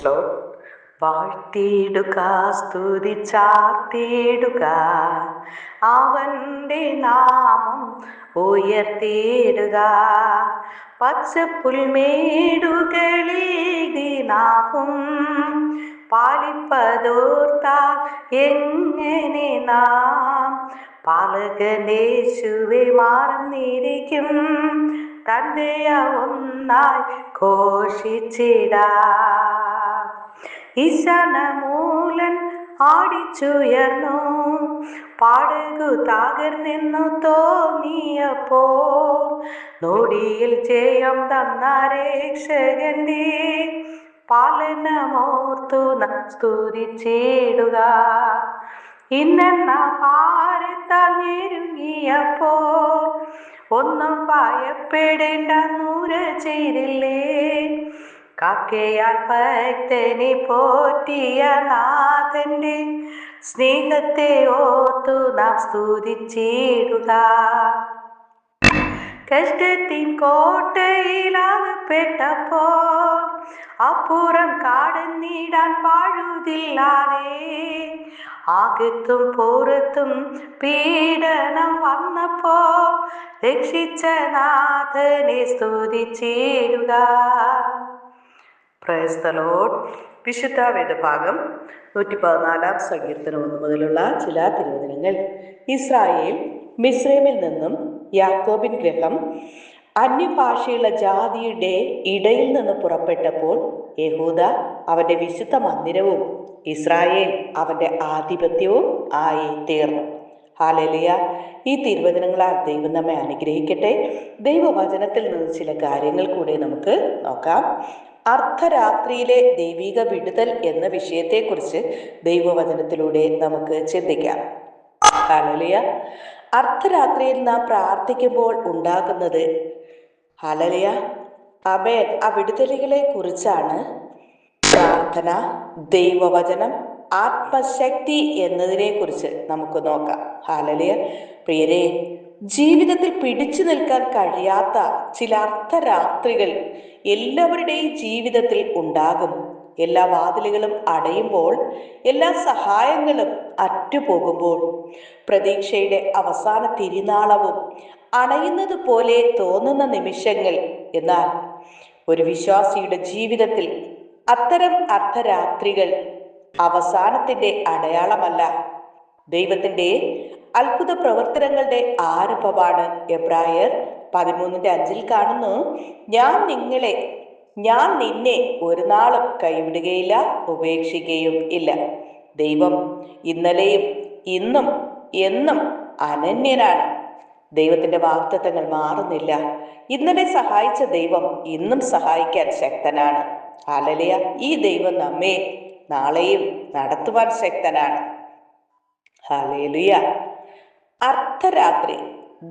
Lord. വാഴ്ത്തിയിടുക, സ്തുതിച്ചാർത്തിയിടുക, അവന്റെ നാമം ഉയർത്തിയിടുക. പച്ചപ്പുൽമേടുകളിൽ ദിനാവും പാലിപ്പതോർത്താൽ എങ്ങനെ നാം പാലകനേശുവെ മറന്നിരിക്കും. തന്റെ ഒന്നായി ഘോഷിച്ചിടാം. ഈശാനമൂലൻ ആടിച്ചുയർന്നു, പാടകു തകർന്നെന്നു തോന്നിയപ്പോ നോടിയിൽ ജയം തന്ന രക്ഷകന്റെ പാലനമോർത്തു സ്തുതിച്ചിടുക. ഇന്നെന്ന ഭാരത്താൽ ഞെരുങ്ങിയപ്പോ ഒന്നും ഭയപ്പെടേണ്ട നൂര ചെയ്തില്ലേ. കാക്കയാൽ ഭക്തനെ പോറ്റിയ നാഥന്റെ സ്നേഹത്തെ ഓർത്തു നാം സ്തുതിച്ചിടുക. കഷ്ടത്തിൻ കോട്ടയിലാകപ്പെട്ടപ്പോൾ അപ്പുറം കടന്നിടാൻ പാഴുതില്ലാതെ അകത്തും പുറത്തും പീഡനം വന്നപ്പോ രക്ഷിച്ച നാഥനെ സ്തുതിച്ചിടുക. Praise the Lord. വിശുദ്ധ വേദഭാഗം 114 സങ്കീർത്തനം 1 മുതലുള്ള ചില തിരുവചനങ്ങൾ. ഇസ്രായേൽ മിസ്രൈമിൽ നിന്നും യാക്കോബിൻ ഗൃഹം അന്യഭാഷയുള്ള ജാതിയുടെ ഇടയിൽ നിന്ന് പുറപ്പെട്ടപ്പോൾ യഹൂദ അവന്റെ വിശുദ്ധ മന്ദിരവും ഇസ്രായേൽ അവന്റെ ആധിപത്യവും ആയി തീർന്നു. ഹല്ലേലൂയ. ഈ തിരുവചനങ്ങളാൽ ദൈവം നമ്മെ അനുഗ്രഹിക്കട്ടെ. ദൈവവചനത്തിൽ നിന്ന് ചില കാര്യങ്ങൾ കൂടെ നമുക്ക് നോക്കാം. അർദ്ധരാത്രിയിലെ ദൈവിക വിടുതൽ എന്ന വിഷയത്തെക്കുറിച്ച് ദൈവവചനത്തിലൂടെ നമുക്ക് ചിന്തിക്കാം. ഹല്ലേലൂയ. അർദ്ധരാത്രിയിൽ നാം പ്രാർത്ഥിക്കുമ്പോൾ ഉണ്ടാകുന്നത് ഹല്ലേലൂയ ആമേൻ ആ വിടുതലുകളെ കുറിച്ചാണ്. പ്രാർത്ഥന, ദൈവവചനം, ആത്മശക്തി എന്നതിനെ കുറിച്ച് നമുക്ക് നോക്കാം. ഹല്ലേലൂയ. പ്രിയരെ, ജീവിതത്തിൽ പിടിച്ചു നിൽക്കാൻ കഴിയാത്ത ചില അർദ്ധരാത്രികൾ എല്ലാവരുടെയും ജീവിതത്തിൽ ഉണ്ടാകും. എല്ലാ വാതിലുകളും അടയുമ്പോൾ, എല്ലാ സഹായങ്ങളും അറ്റുപോകുമ്പോൾ, പ്രതീക്ഷയുടെ അവസാന തിരിനാളവും അണയുന്നത് പോലെ തോന്നുന്ന നിമിഷങ്ങൾ. എന്നാൽ ഒരു വിശ്വാസിയുടെ ജീവിതത്തിൽ അത്തരം അർദ്ധരാത്രികൾ അവസാനത്തിന്റെ അടയാളമല്ല, ദൈവത്തിന്റെ അത്ഭുത പ്രവർത്തനങ്ങളുടെ ആരംഭമാണ്. എബ്രായർ 13:5 കാണുന്നു, ഞാൻ നിന്നെ ഒരു നാളും കൈവിടുകയില്ല, ഉപേക്ഷിക്കുകയും ഇല്ല. ദൈവം ഇന്നലെയും ഇന്നും എന്നും അനന്യനാണ്. ദൈവത്തിന്റെ വാഗ്ദത്തങ്ങൾ മാറുന്നില്ല. ഇന്നലെ സഹായിച്ച ദൈവം ഇന്നും സഹായിക്കാൻ ശക്തനാണ്. ഹല്ലേലൂയ. ഈ ദൈവം നമ്മെ നാളെയും നടത്തുവാൻ ശക്തനാണ്. ഹല്ലേലൂയ. അർദ്ധരാത്രി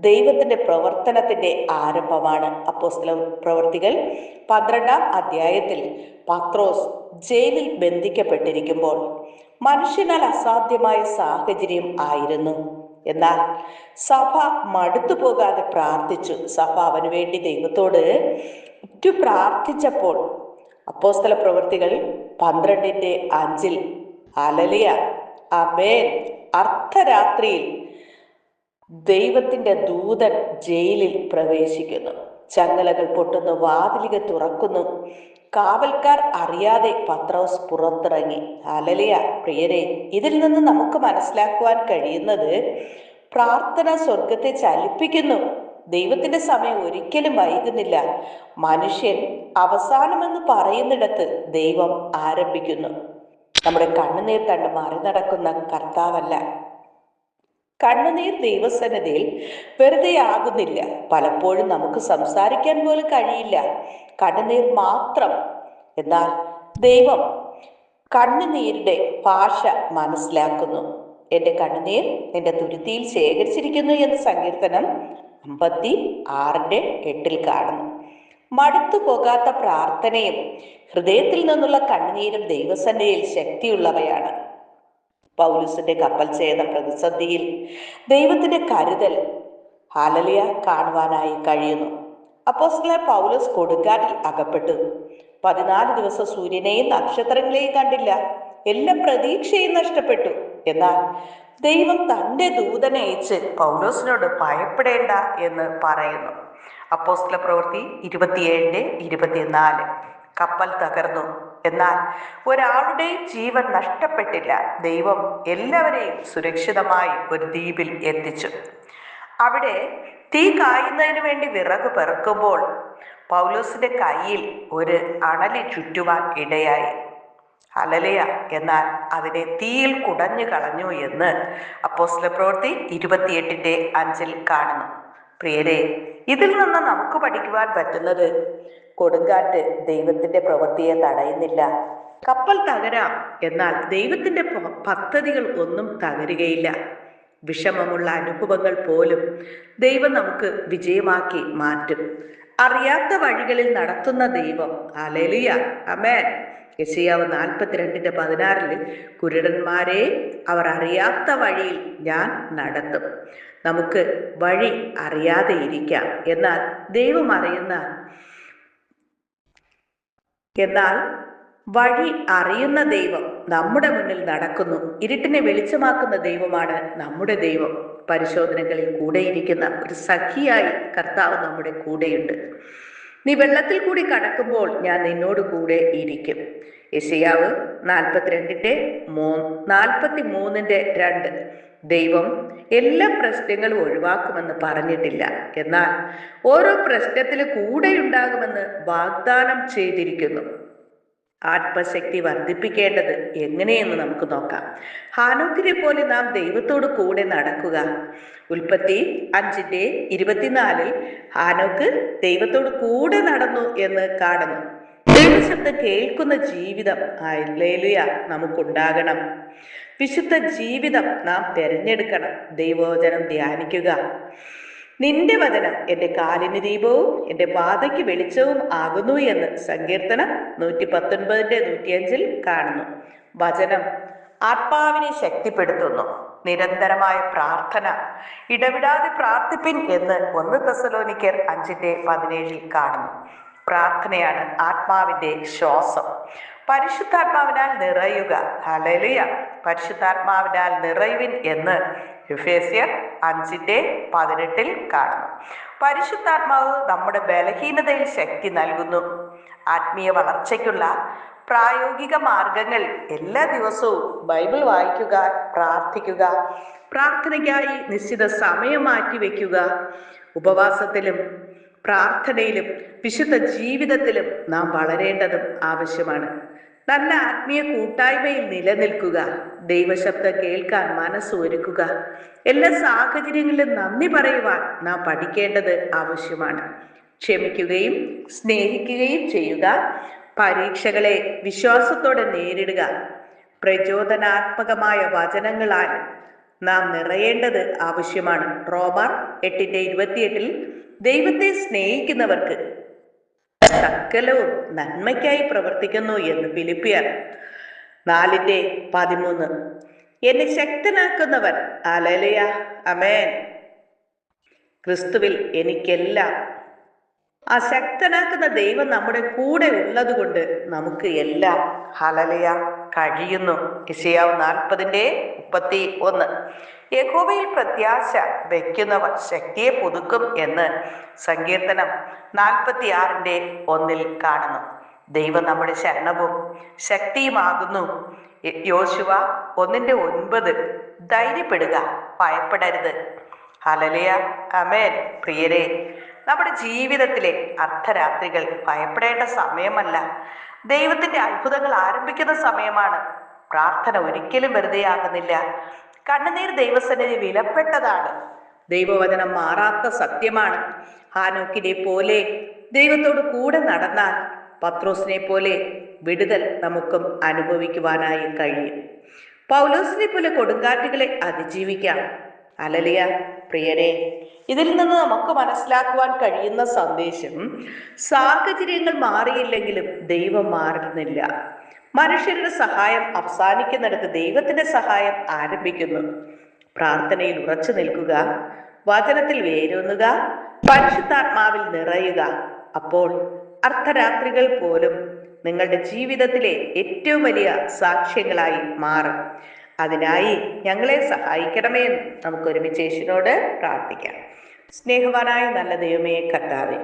ദൈവത്തിന്റെ പ്രവർത്തനത്തിന്റെ ആരംഭമാണ്. അപ്പോസ്തല പ്രവൃത്തികൾ 12-ാം അധ്യായത്തിൽ പത്രോസ് ജയിലിൽ ബന്ധിക്കപ്പെട്ടിരിക്കുമ്പോൾ മനുഷ്യനാൽ അസാധ്യമായ സാഹചര്യം ആയിരുന്നു. എന്നാൽ സഭ മടുത്തു പോകാതെ പ്രാർത്ഥിച്ചു. സഭ അവന് വേണ്ടി ദൈവത്തോട് പ്രാർത്ഥിച്ചപ്പോൾ അപ്പോസ്തല പ്രവൃത്തികൾ 12:5 ഹല്ലേലൂയ ആമേൻ അർദ്ധരാത്രിയിൽ ദൈവത്തിന്റെ ദൂതൻ ജയിലിൽ പ്രവേശിക്കുന്നു. ചങ്ങലകൾ പൊട്ടുന്നു, വാതിലുകൾ തുറക്കുന്നു. കാവൽക്കാർ അറിയാതെ പത്രോസ് പുറത്തിറങ്ങി. ഹല്ലേലൂയ. പ്രിയരെ, ഇതിൽ നിന്ന് നമുക്ക് മനസ്സിലാക്കുവാൻ കഴിയുന്നത് പ്രാർത്ഥന സ്വർഗത്തെ ചലിപ്പിക്കുന്നു. ദൈവത്തിന്റെ സമയം ഒരിക്കലും വൈകുന്നില്ല. മനുഷ്യൻ അവസാനമെന്ന് പറയുന്നിടത്ത് ദൈവം ആരംഭിക്കുന്നു. നമ്മുടെ കണ്ണുനീർ കണ്ട് മറി നടക്കുന്ന കർത്താവല്ല. കണ്ണുനീർ ദൈവസന്നിധിയിൽ വെറുതെ ആകുന്നില്ല. പലപ്പോഴും നമുക്ക് സംസാരിക്കാൻ പോലും കഴിയില്ല, കണ്ണുനീർ മാത്രം. എന്നാൽ ദൈവം കണ്ണുനീരുടെ ഭാഷ മനസ്സിലാക്കുന്നു. എൻ്റെ കണ്ണുനീർ നിന്റെ തുരുത്തിയിൽ ശേഖരിച്ചിരിക്കുന്നു എന്ന് സങ്കീർത്തനം 56:8 കാണുന്നു. മടുത്തു പോകാത്ത പ്രാർത്ഥനയും ഹൃദയത്തിൽ നിന്നുള്ള കണ്ണുനീരും ദൈവസന്നിധിയിൽ ശക്തിയുള്ളവയാണ്. പൗലോസിന്റെ കപ്പൽ ചെയ്യുന്ന പ്രതിസന്ധിയിൽ ദൈവത്തിന്റെ കരുതൽ ഹല്ലേലൂയ കാണുവാനായി കഴിയുന്നു. അപ്പോസ്തലൻ പൗലോസ് കൊടുങ്കാറ്റിൽ അകപ്പെട്ടു. 14 ദിവസം സൂര്യനെയും നക്ഷത്രങ്ങളെയും കണ്ടില്ല. എല്ലാ പ്രതീക്ഷയും നഷ്ടപ്പെട്ടു. എന്നാൽ ദൈവം തന്റെ ദൂതനെ അയച്ച് പൗലോസിനോട് ഭയപ്പെടേണ്ട എന്ന് പറയുന്നു. അപ്പോസ്തല പ്രവൃത്തി 27:24. കപ്പൽ തകർന്നു, എന്നാൽ ഒരാളുടെയും ജീവൻ നഷ്ടപ്പെട്ടില്ല. ദൈവം എല്ലാവരെയും സുരക്ഷിതമായി ഒരു ദ്വീപിൽ എത്തിച്ചു. അവിടെ തീ കായുന്നതിന് വേണ്ടി വിറക് പെറുക്കുമ്പോൾ പൗലോസിന്റെ കയ്യിൽ ഒരു അണലി ചുറ്റുവാൻ ഇടയായി. ഹല്ലേലൂയ! എന്നാൽ അതിനെ തീയിൽ കുടഞ്ഞു കളഞ്ഞു എന്ന് അപ്പോസ്തല പ്രവൃത്തി 28:5 കാണുന്നു. പ്രിയരെ, ഇതിൽ നിന്ന് നമുക്ക് പഠിക്കുവാൻ പറ്റുന്നത്, കൊടുങ്കാറ്റ് ദൈവത്തിന്റെ പ്രവൃത്തിയെ തടയുന്നില്ല. കപ്പൽ തകരാം, എന്നാൽ ദൈവത്തിന്റെ പദ്ധതികൾ ഒന്നും തകരുകയില്ല. വിഷമമുള്ള അനുഭവങ്ങൾ പോലും ദൈവം നമുക്ക് വിജയമാക്കി മാറ്റും. അറിയാത്ത വഴികളിൽ നടത്തുന്ന ദൈവം. ഹല്ലേലൂയ, ആമേൻ. യെശയ്യാവ് 42:16 കുരുടന്മാരെ അവർ അറിയാത്ത വഴിയിൽ ഞാൻ നടത്തും. നമുക്ക് വഴി അറിയാതെ ഇരിക്കാം, എന്നാൽ ദൈവം വഴി അറിയുന്ന ദൈവം നമ്മുടെ മുന്നിൽ നടക്കുന്നു. ഇരുട്ടിനെ വെളിച്ചമാക്കുന്ന ദൈവമാണ് നമ്മുടെ ദൈവം. പരിശോധനകളിൽ കൂടെയിരിക്കുന്ന ഒരു സഖിയായി കർത്താവ് നമ്മുടെ കൂടെയുണ്ട്. നീ വെള്ളത്തിൽ കൂടി കടക്കുമ്പോൾ ഞാൻ നിന്നോട് കൂടെ ഇരിക്കും. യെശയ്യാവ് 43:2. ദൈവം എല്ലാ പ്രശ്നങ്ങളും ഒഴിവാക്കുമെന്ന് പറഞ്ഞിട്ടില്ല, എന്നാൽ ഓരോ പ്രശ്നത്തിലും കൂടെയുണ്ടാകുമെന്ന് വാഗ്ദാനം ചെയ്തിരിക്കുന്നു. ആത്മശക്തി വർദ്ധിപ്പിക്കേണ്ടത് എങ്ങനെയെന്ന് നമുക്ക് നോക്കാം. ഹാനോക്കിനെ പോലെ നാം ദൈവത്തോട് കൂടെ നടക്കുക. ഉൽപ്പത്തി 5:24 ഹാനോക്ക് ദൈവത്തോട് കൂടെ നടന്നു എന്ന് കാണുന്നു. ദൈവശബ്ദം കേൾക്കുന്ന ജീവിതം ഹല്ലേലൂയ നമുക്കുണ്ടാകണം. വിശുദ്ധ ജീവിതം നാം തിരഞ്ഞെടുക്കണം. ദൈവവചനം ധ്യാനിക്കുക. നിന്റെ വചനം എൻ്റെ കാലിന് ദീപവും എൻ്റെ പാതയ്ക്ക് വെളിച്ചവും ആകുന്നു എന്ന് സങ്കീർത്തനം 119:105 കാണുന്നു. വചനം ആത്മാവിനെ ശക്തിപ്പെടുത്തുന്നു. നിരന്തരമായ പ്രാർത്ഥന, ഇടവിടാതെ പ്രാർത്ഥിപ്പിൻ എന്ന് 1 തെസ്സലോനിക്കർ 5:17 കാണുന്നു. പ്രാർത്ഥനയാണ് ആത്മാവിന്റെ ശ്വാസം. പരിശുദ്ധാത്മാവിനാൽ നിറയുക. ഹല്ലേലൂയ! പരിശുദ്ധാത്മാവിനാൽ നിറയുവിൻ എന്ന് എഫേസ്യർ 5:18 കാണുന്നു. പരിശുദ്ധാത്മാവ് നമ്മുടെ ബലഹീനതയിൽ ശക്തി നൽകുന്നു. ആത്മീയ വളർച്ചയ്ക്കുള്ള പ്രായോഗിക മാർഗങ്ങൾ: എല്ലാ ദിവസവും ബൈബിൾ വായിക്കുക, പ്രാർത്ഥിക്കുക, പ്രാർത്ഥനയ്ക്കായി നിശ്ചിത സമയം മാറ്റിവെക്കുക. ഉപവാസത്തിലും പ്രാർത്ഥനയിലും വിശുദ്ധ ജീവിതത്തിലും നാം വളരേണ്ടതും ആവശ്യമാണ്. നല്ല ആത്മീയ കൂട്ടായ്മയിൽ നിലനിൽക്കുക. ദൈവശബ്ദം കേൾക്കാൻ മനസ്സ് ഒരുക്കുക. എല്ലാ സാഹചര്യങ്ങളിലും നന്ദി പറയുവാൻ നാം പഠിക്കേണ്ടത് ആവശ്യമാണ്. ക്ഷമിക്കുകയും സ്നേഹിക്കുകയും ചെയ്യുക. പരീക്ഷകളെ വിശ്വാസത്തോടെ നേരിടുക. പ്രചോദനാത്മകമായ വചനങ്ങളാൽ നാം നിറയേണ്ടത് ആവശ്യമാണ്. റോമർ 8:28 ദൈവത്തെ സ്നേഹിക്കുന്നവർക്ക് സകലവും നന്മയ്ക്കായി പ്രവർത്തിക്കുന്നു എന്ന് ഫിലിപ്പിയർ 4:13 എന്നെ ശക്തനാക്കുന്നവൻ. ഹല്ലേലൂയ, ആമേൻ. ക്രിസ്തുവിൽ എനിക്കെല്ലാം. ആ ശക്തനാക്കുന്ന ദൈവം നമ്മുടെ കൂടെ ഉള്ളത് കൊണ്ട് നമുക്ക് എല്ലാം ഹല്ലേലൂയ കഴിയുന്നു. യെശയ്യാവ് 40:31 യഹോവയിൽ പ്രത്യാശ വയ്ക്കുന്നവർ ശക്തിയെ പുതുക്കും എന്ന് സങ്കീർത്തനം 46:1 കാണുന്നു. ദൈവം നമ്മുടെ ശരണവും ശക്തിയുമാകുന്നു. യോശുവ 1:9 ധൈര്യപ്പെടുക, ഭയപ്പെടരുത്. ഹല്ലേലൂയ, ആമേൻ. പ്രിയരെ, നമ്മുടെ ജീവിതത്തിലെ അർദ്ധരാത്രികൾ ഭയപ്പെടേണ്ട സമയമല്ല, ദൈവത്തിന്റെ അത്ഭുതങ്ങൾ ആരംഭിക്കുന്ന സമയമാണ്. പ്രാർത്ഥന ഒരിക്കലും വെറുതെ ആകുന്നില്ല. കണ്ണുനീർ ദൈവസന്നിധി വിലപ്പെട്ടതാണ്. ദൈവവചനം മാറാത്ത സത്യമാണ്. ഹാനോക്കിനെ പോലെ ദൈവത്തോട് കൂടെ നടന്നാൽ പത്രോസിനെ പോലെ വിടുതൽ നമുക്കും അനുഭവിക്കുവാനായി കഴിയും. പൗലോസിനെ പോലെ കൊടുങ്കാറ്റുകളെ അതിജീവിക്കാം. ഹല്ലേലൂയ. പ്രിയരെ, ഇതിൽ നിന്ന് നമുക്ക് മനസ്സിലാക്കുവാൻ കഴിയുന്ന സന്ദേശം, സാഹചര്യങ്ങൾ മാറിയില്ലെങ്കിലും ദൈവം മാറുന്നില്ല. മനുഷ്യരുടെ സഹായം അവസാനിക്കുന്നിടത്ത് ദൈവത്തിന്റെ സഹായം ആരംഭിക്കുന്നു. പ്രാർത്ഥനയിൽ ഉറച്ചു നിൽക്കുക, വചനത്തിൽ വേരൂന്നുക, പരിശുദ്ധാത്മാവിൽ നിറയുക. അപ്പോൾ അർദ്ധരാത്രികൾ പോലും നിങ്ങളുടെ ജീവിതത്തിലെ ഏറ്റവും വലിയ സാക്ഷ്യങ്ങളായി മാറും. അതിനായി ഞങ്ങളെ സഹായിക്കണമേ എന്ന് നമുക്ക് ഒരുമിച്ച് യേശുവിനോട് പ്രാർത്ഥിക്കാം. സ്നേഹവാനായ നല്ല ദൈവമേ കർത്താവേ,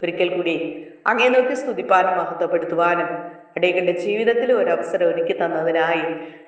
ഒരിക്കൽ കൂടി അങ്ങേ നോക്കി സ്തുതിപ്പാനും മഹത്വപ്പെടുത്തുവാനും അടിയങ്ങളുടെ ജീവിതത്തിൽ ഒരു അവസരം ഒരുക്കി തന്നതിനായി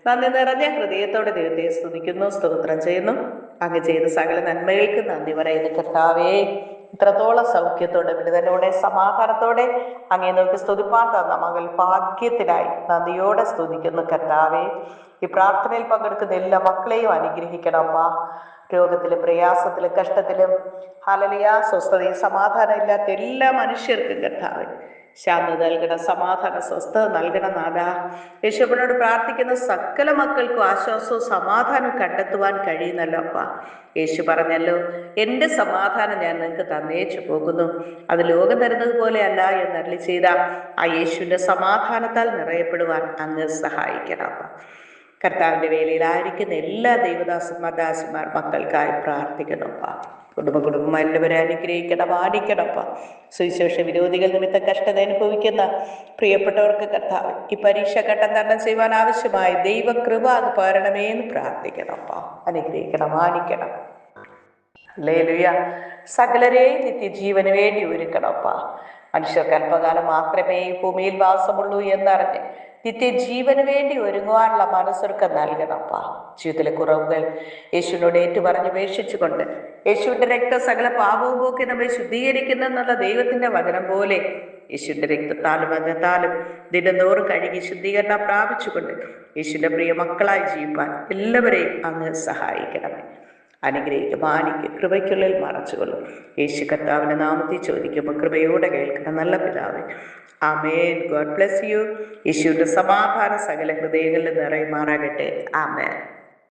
നന്ദി നിറഞ്ഞ ഹൃദയത്തോടെ ദൈവത്തെ സ്തുതിക്കുന്നു, സ്തോത്രം ചെയ്യുന്നു. അങ്ങ് ചെയ്ത സകല നന്മകൾക്ക് നന്ദി പറയുന്നു കർത്താവേ. ഇത്രത്തോളം സൗഖ്യത്തോടെ, വിടുതലോടെ, സമാധാനത്തോടെ അങ്ങേ നോക്കി സ്തുതിപ്പാൻ തന്ന മകൾ ഭാഗ്യത്തിനായി നന്ദിയോടെ സ്തുതിക്കുന്നു കർത്താവേ. ഈ പ്രാർത്ഥനയിൽ പങ്കെടുക്കുന്ന എല്ലാ മക്കളെയും അനുഗ്രഹിക്കണമ. രോഗത്തിലും പ്രയാസത്തിലും കഷ്ടത്തിലും ഹല്ലേലൂയ സ്വസ്ഥതയും സമാധാനം ഇല്ലാത്ത എല്ലാ മനുഷ്യർക്കും കർത്താവേ ശാന്തത നൽകണം, സമാധാന സ്വസ്ഥത നൽകണം നാഥ. യേശുവിനോട് പ്രാർത്ഥിക്കുന്ന സകല മക്കൾക്കും ആശ്വാസവും സമാധാനവും കണ്ടെത്തുവാൻ കഴിയുന്നല്ലോ അപ്പ. യേശു പറഞ്ഞല്ലോ, എൻ്റെ സമാധാനം ഞാൻ നിങ്ങൾക്ക് തന്നേച്ചു പോകുന്നു, അത് ലോകം തരുന്നത് പോലെ അല്ല എന്ന് അരുളി ചെയ്ത ആ യേശുവിൻ്റെ സമാധാനത്താൽ നിറയപ്പെടുവാൻ അങ്ങ് സഹായിക്കണം അപ്പ. കർത്താവിൻ്റെ വേലയിലായിരിക്കുന്ന എല്ലാ ദൈവദാസന്മാർ ദാസിമാർ മക്കൾക്കായി പ്രാർത്ഥിക്കണപ്പ. കുടുംബം എല്ലാവരും അനുഗ്രഹിക്കണം, ആടിക്കണപ്പ. സുവിശേഷ വിരോധികൾ നിമിത്തം കഷ്ടത അനുഭവിക്കുന്ന പ്രിയപ്പെട്ടവർക്ക് കർത്താവ് ഈ പരീക്ഷാഘട്ടം തരണം ചെയ്യുവാൻ ആവശ്യമായ ദൈവകൃപ അത് പകരണമേ എന്ന് പ്രാർത്ഥിക്കണപ്പ. അനുഗ്രഹിക്കണം, ആടിക്കണം. ഹല്ലേലൂയ. സകലരെയും നിത്യജീവന് വേണ്ടി ഒരുക്കണപ്പ. മനുഷ്യർക്ക് അല്പകാലം മാത്രമേ ഈ ഭൂമിയിൽ വാസമുള്ളൂ എന്നറിഞ്ഞ് നിത്യജീവന് വേണ്ടി ഒരുങ്ങുവാനുള്ള മനസ്സൊരുക്കം നൽകണപ്പ. ജീവിതത്തിലെ കുറവുകൾ യേശുവിനോട് ഏറ്റുപറഞ്ഞ് ഉപേക്ഷിച്ചുകൊണ്ട് യേശുവിൻ്റെ രക്തം സകല പാപവും പോക്കി നമ്മെ ശുദ്ധീകരിക്കുന്നെന്നുള്ള ദൈവത്തിൻ്റെ വചനം പോലെ യേശുവിൻ്റെ രക്തത്താലും വചനത്താലും ദിനംതോറും കഴുകി ശുദ്ധീകരണം പ്രാപിച്ചുകൊണ്ട് യേശുവിൻ്റെ പ്രിയ മക്കളായി ജീവിപ്പാൻ എല്ലാവരെയും അങ്ങ് സഹായിക്കണമേ. അനുഗ്രഹിക്കും, മാനിക്കും, കൃപയ്ക്കുള്ളിൽ മറച്ചുകൊള്ളും. യേശു കർത്താവിൻ്റെ നാമത്തിൽ ചോദിക്കുമ്പോൾ കൃപയോടെ കേൾക്കണം നല്ല പിതാവേ. ആമേൻ. God bless you. യേശുവിൻ്റെ സമാധാന സകല ഹൃദയങ്ങളിൽ നിറയുമാറാകട്ടെ. ആമേൻ.